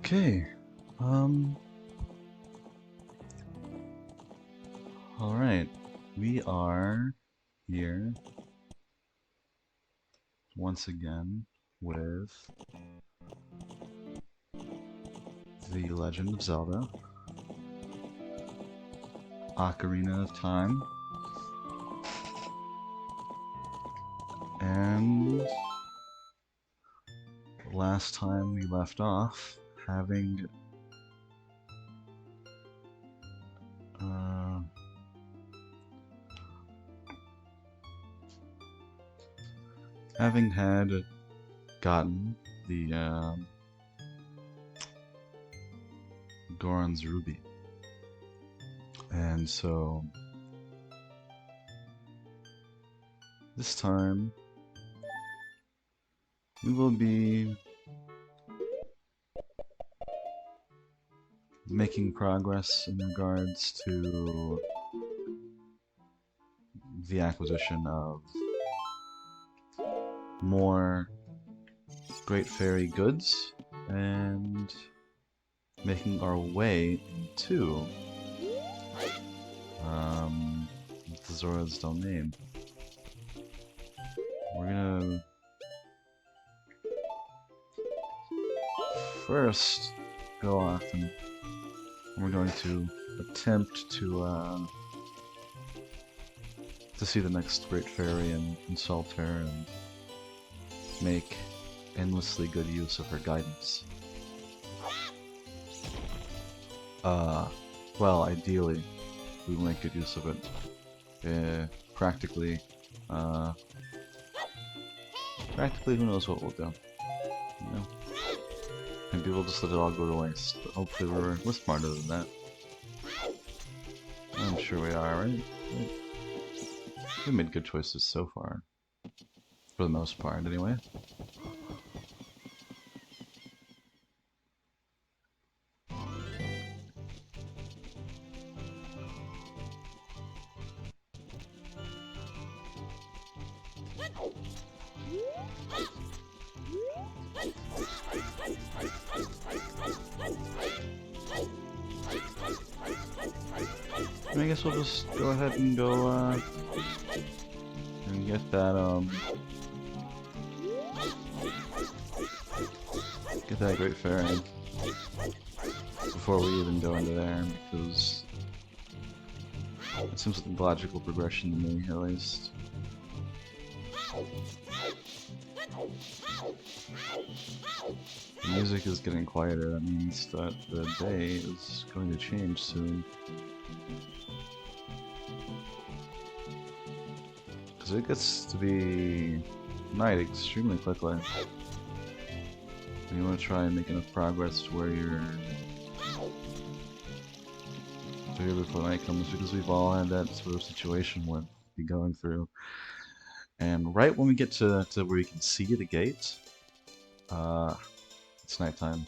Okay. Um. All right. We are here once again with The Legend of Zelda: Ocarina of Time, and last time we left off having uh, having had gotten the Goron's Ruby. And so this time we will be making progress in regards to the acquisition of more Great Fairy goods and making our way into Zora's domain. We're gonna first go off and we're going to attempt to see the next Great Fairy and consult her and make endlessly good use of her guidance. Well, ideally, we will make good use of it. Practically, who knows what we'll do? You know? Maybe we'll just let it all go to waste. But hopefully, we're smarter than that. I'm sure we are, right? We made good choices so far, for the most part, anyway. I guess we'll just go ahead and go, and get that, get that Great Fairy before we even go into there, because it seems like the logical progression to me, at least. The music is getting quieter, that means that the day is going to change soon. Because it gets to be night extremely quickly. And you want to try and make enough progress to where you're here before night comes, because we've all had that sort of situation we'll be going through. And right when we get to where you can see the gate, it's nighttime.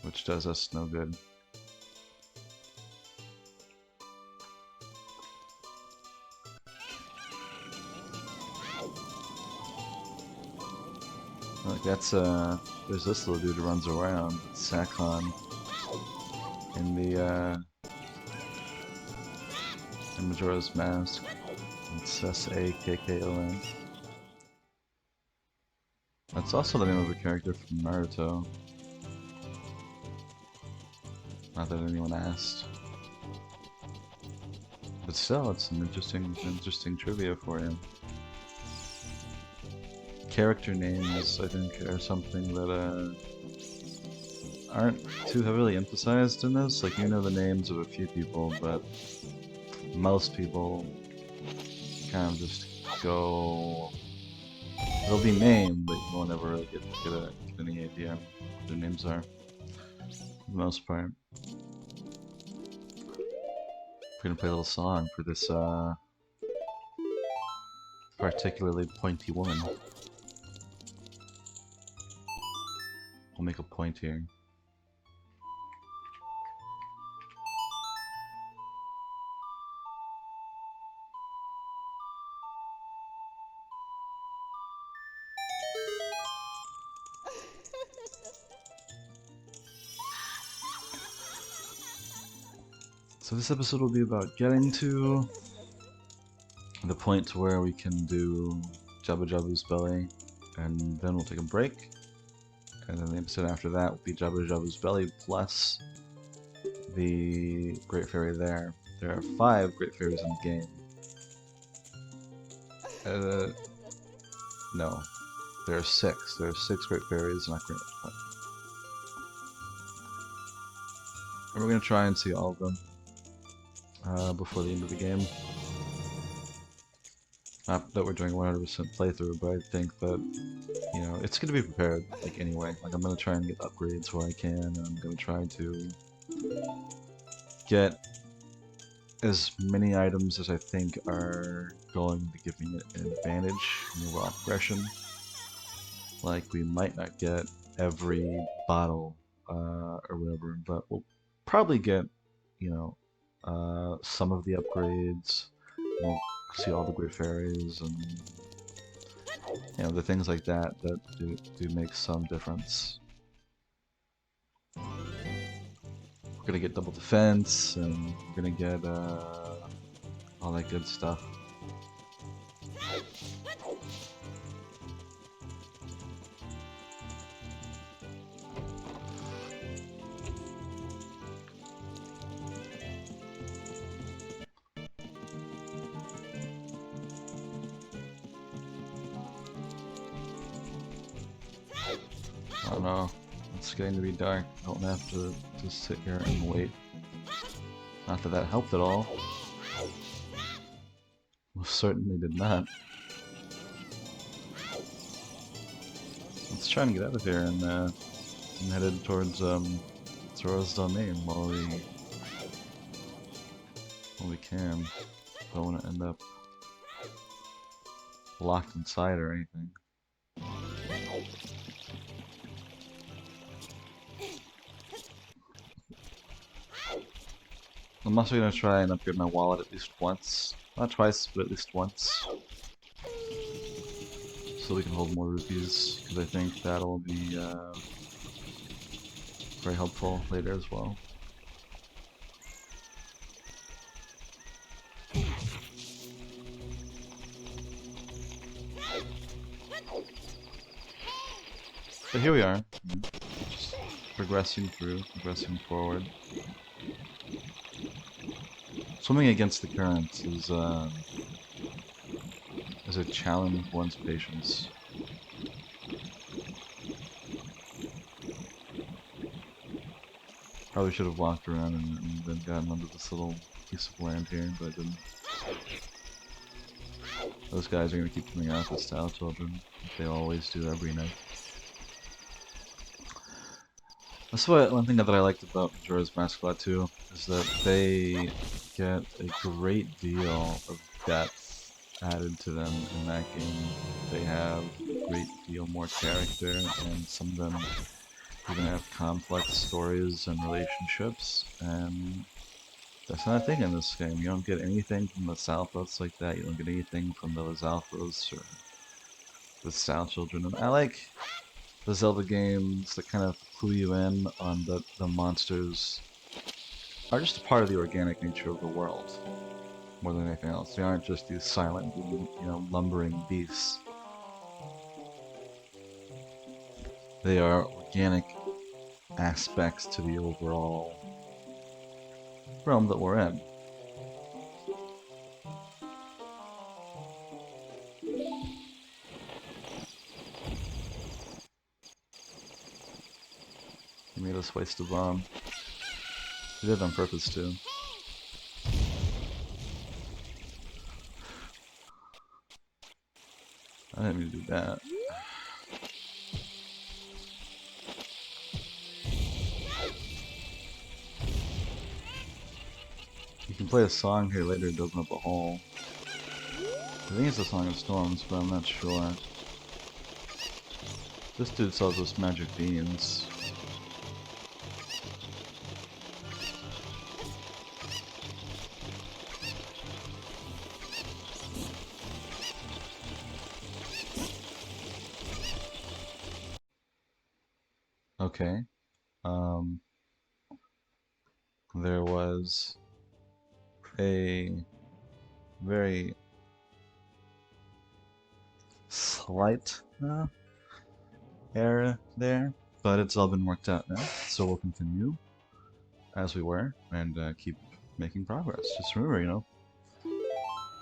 Which does us no good. Like that's there's this little dude who runs around, Sakon, in the in Majora's Mask. It's Sakon. That's also the name of a character from Naruto. Not that anyone asked. But still, it's an interesting trivia for you. Character names, I think, are something that aren't too heavily emphasized in this. Like, you know the names of a few people, but most people kind of just go... They'll be named, but you won't ever really get any idea what their names are, for the most part. We're gonna play a little song for this particularly pointy woman. We'll make a point here. So this episode will be about getting to the point to where we can do Jabba Jabba's belly, and then we'll take a break. And then the episode after that will be Jabba Jabba's belly plus the Great Fairy there. There are 5 Great Fairies in the game. No. There are 6. There are 6 Great Fairies, not Great. And we're going to try and see all of them before the end of the game. Not that we're doing 100% playthrough, but I think that, you know, it's going to be prepared, like, anyway. Like, I'm going to try and get upgrades where I can, and I'm going to try to get as many items as I think are going to give me an advantage in overall progression. Like, we might not get every bottle or whatever, but we'll probably get, you know, some of the upgrades. We'll see all the Great Fairies and, you know, the things like that that do make some difference. We're gonna get double defense, and we're gonna get all that good stuff. I don't know. It's getting to be dark. I don't have to just sit here and wait. Not that that helped at all. Most certainly did not. Let's try and get out of here and headed towards Zora's domain while we can. I don't want to end up locked inside or anything. I'm also going to try and upgrade my wallet at least once. Not twice, but at least once. So we can hold more rupees, because I think that'll be very helpful later as well. But here we are, just progressing through, progressing forward. Swimming against the currents is a challenge for one's patience. Probably should have walked around and then gotten onto this little piece of land here, but I didn't. Those guys are going to keep coming out with style children, like they always do every night. That's one thing that I liked about Majora's Mask 2 is that they get a great deal of depth added to them in that game. They have a great deal more character, and some of them even have complex stories and relationships, and that's not a thing in this game. You don't get anything from the Southos like that. You don't get anything from the Lizalfos or the Style Children. And I like the Zelda games that kind of clue you in on the monsters are just a part of the organic nature of the world, more than anything else. They aren't just these silent, you know, lumbering beasts. They are organic aspects to the overall realm that we're in. He made us waste a bomb. He did it on purpose too. I didn't mean to do that. You can play a song here later to open up a hole. I think it's a Song of Storms, but I'm not sure. This dude sells us magic beans. Okay. There was a very slight error there, but it's all been worked out now, so we'll continue as we were and keep making progress. Just remember, you know,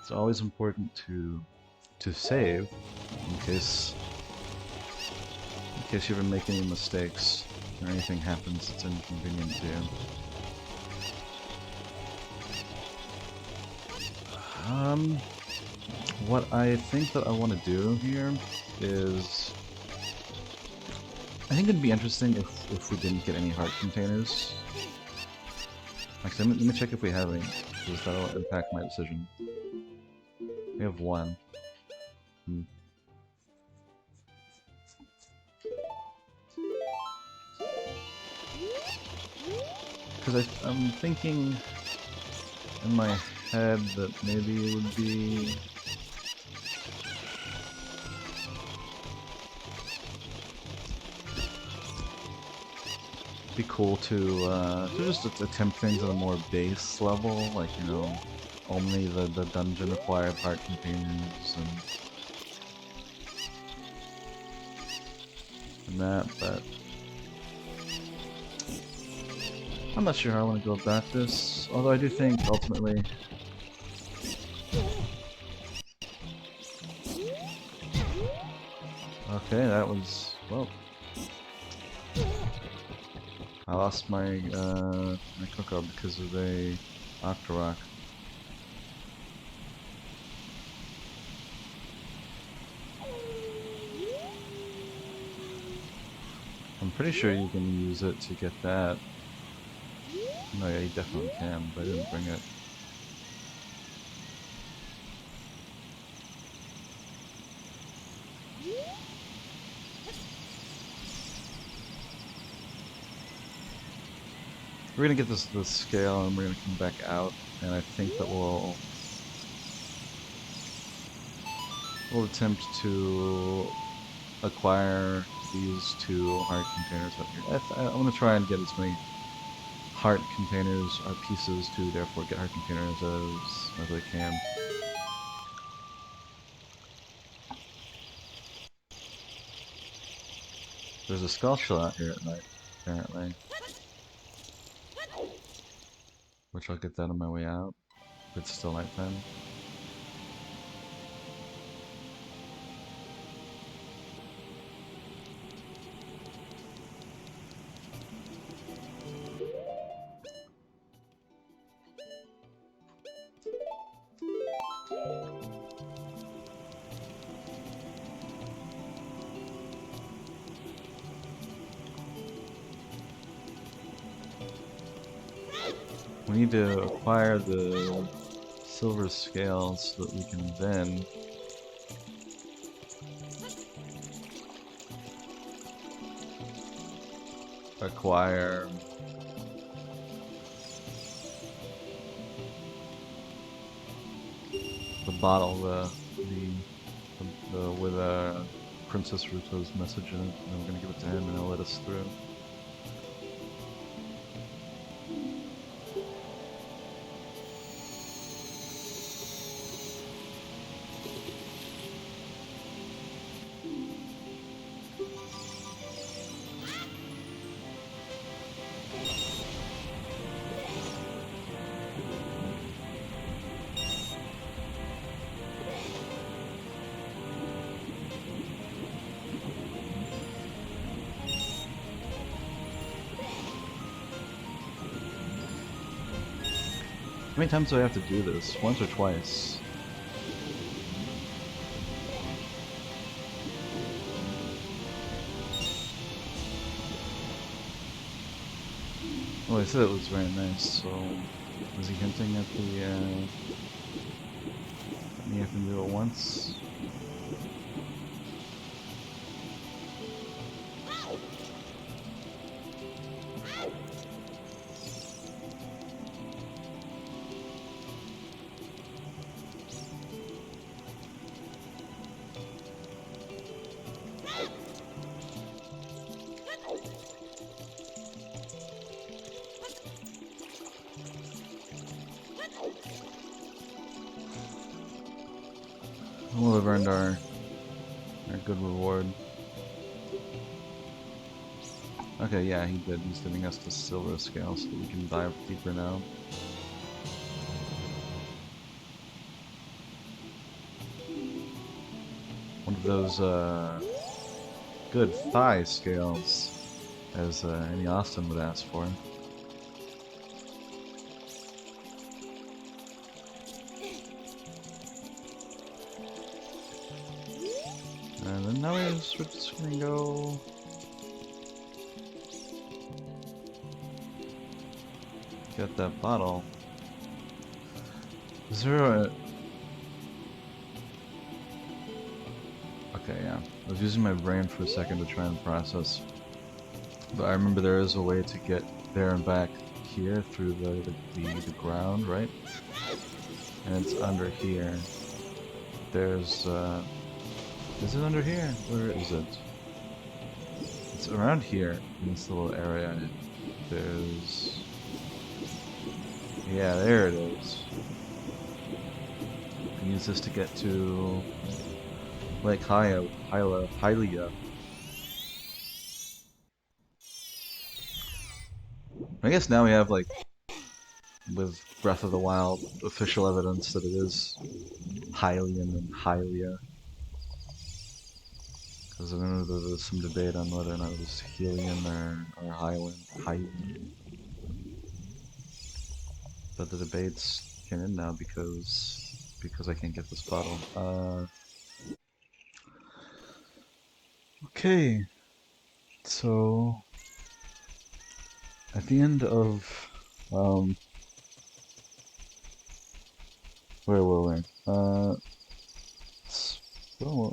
it's always important to save in case you ever make any mistakes or anything happens that's inconvenient to you. What I think that I want to do here is, I think it'd be interesting if we didn't get any heart containers. Actually, let me check if we have any, because that'll impact my decision. We have one. Because I'm thinking in my head that maybe it would be cool to just attempt things at a more base level, like, you know, only the dungeon acquired heart containers and that, but I'm not sure how I want to go about this, although I do think ultimately okay, that was, well, I lost my my cooker because of a Octorok. I'm pretty sure you can use it to get that. No, yeah, you definitely can, but I didn't bring it. We're gonna get this scale and we're gonna come back out, and I think that we'll attempt to acquire these 2 heart containers up here. I want to try and get as many heart containers or pieces to therefore get heart containers as I can. There's a skull shell out here at night, apparently. Which I'll get that on my way out. It's still nighttime. We need to acquire the silver scales so that we can then acquire the bottle, with Princess Ruto's message in it, and we're gonna give it to him and he'll let us through. How many times do I have to do this? Once or twice? Well, I said it was very nice, so was he hinting at the me having to do it once? We'll have earned our good reward. Okay, yeah, he did. He's giving us the silver scale so we can dive deeper now. One of those, good thigh scales, as any Austin would ask for. And then now we're just gonna go... get that bottle. Is there a... Okay, yeah. I was using my brain for a second to try and process. But I remember there is a way to get there and back here through the ground, right? And it's under here. There's, is it under here? Where is it? It's around here, in this little area. There's... Yeah, there it is. You can use this to get to Lake Hylia. I guess now we have, like, with Breath of the Wild, official evidence that it is Hylian and Hylia. Because I remember there was some debate on whether or not it was Hylian or Hylian. But the debates can end now because I can't get this bottle. Okay, so at the end of where were we? Well,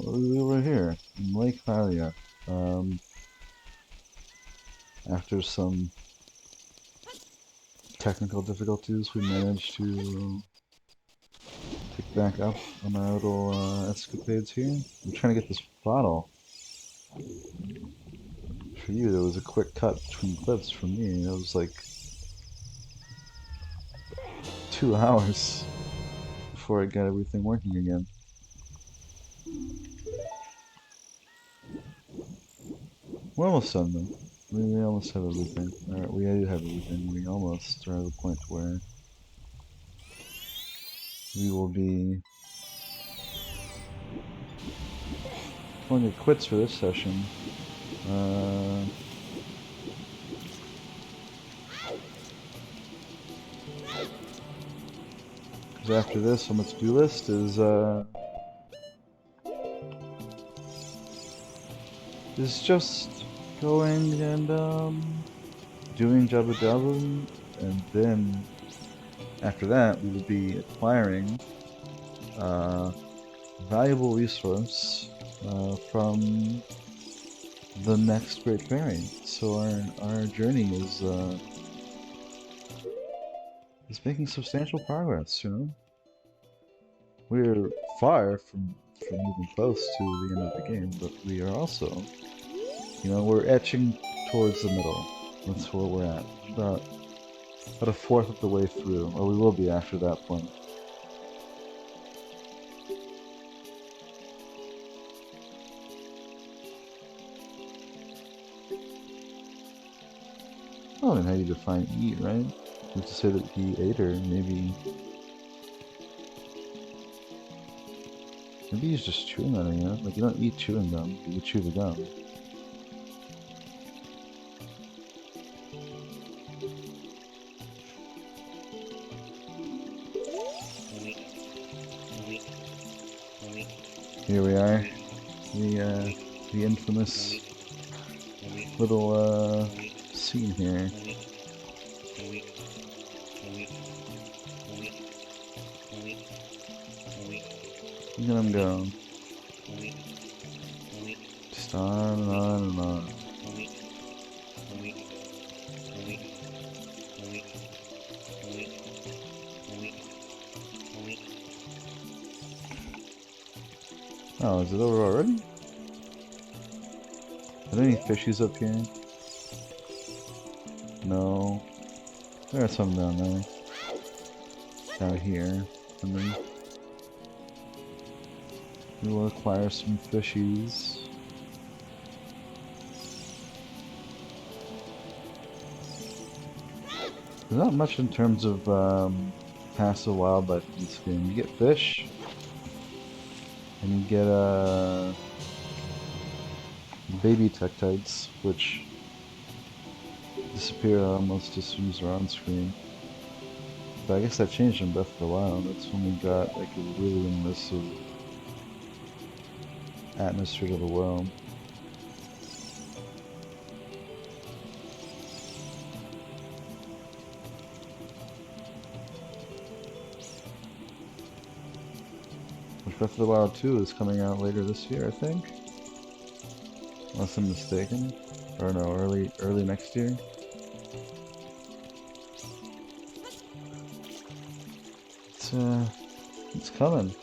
we were here in Lake Hylia. After some technical difficulties, we managed to pick back up on our little escapades here. I'm trying to get this bottle. For you, there was a quick cut between clips. For me, it was like 2 hours before I got everything working again. We're almost done though. We almost have everything. Alright, we do have everything. We almost are at the point where we will be calling it quits for this session. Because after this on the to-do list is just going and doing Jabba Jabba, and then after that we will be acquiring valuable resource from the next Great Fairy. So our journey is making substantial progress. You know, we're far from moving close to the end of the game, but we are also, you know, we're etching towards the middle. That's where we're at. About a fourth of the way through, or we will be after that point. Oh, and how you define eat, right? You have to say that he ate her, maybe he's just chewing on it, you know? Like, you don't eat chewing gum, you chew the gum. Here we are, the infamous little scene here. Look at him go. Just on and on and on. Oh, is it over already? Are there any fishies up here? No. There are some down there. Down here. And then... We will acquire some fishies. There's not much in terms of passive wildlife in this game. You get fish, and you get baby tektites, which disappear almost as soon as they're on screen. But I guess that changed in Breath of the Wild. That's when we got like a really immersive atmosphere to the world. Which Breath of the Wild 2 is coming out later this year, I think. Unless I'm mistaken. Or no, early next year. It's coming.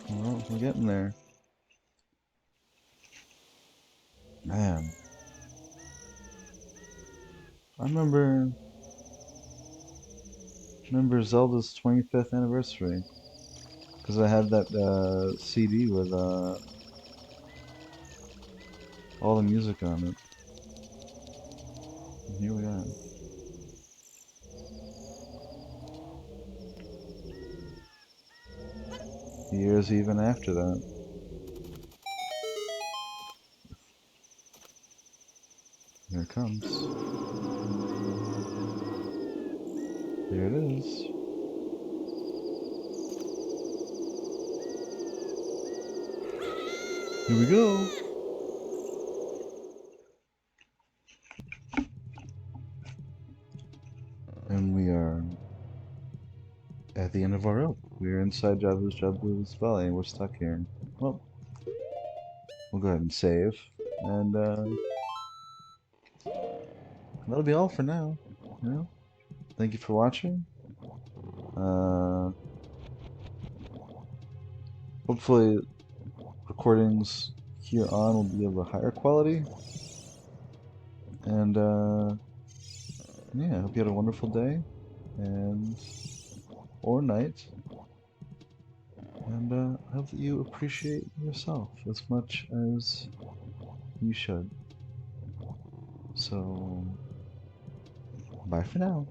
Well, we're getting there. Man. I remember Zelda's 25th anniversary. Because I had that CD with all the music on it. And here we are. Years even after that. Here it comes. Here it is. Here we go. And we are at the end of our rope. We are inside Jabu's belly and we're stuck here. Well, we'll go ahead and save. And that'll be all for now. You know? Thank you for watching. Uh, hopefully recordings here on will be of a higher quality. And yeah, I hope you had a wonderful day and or night. And I hope that you appreciate yourself as much as you should. So, bye for now.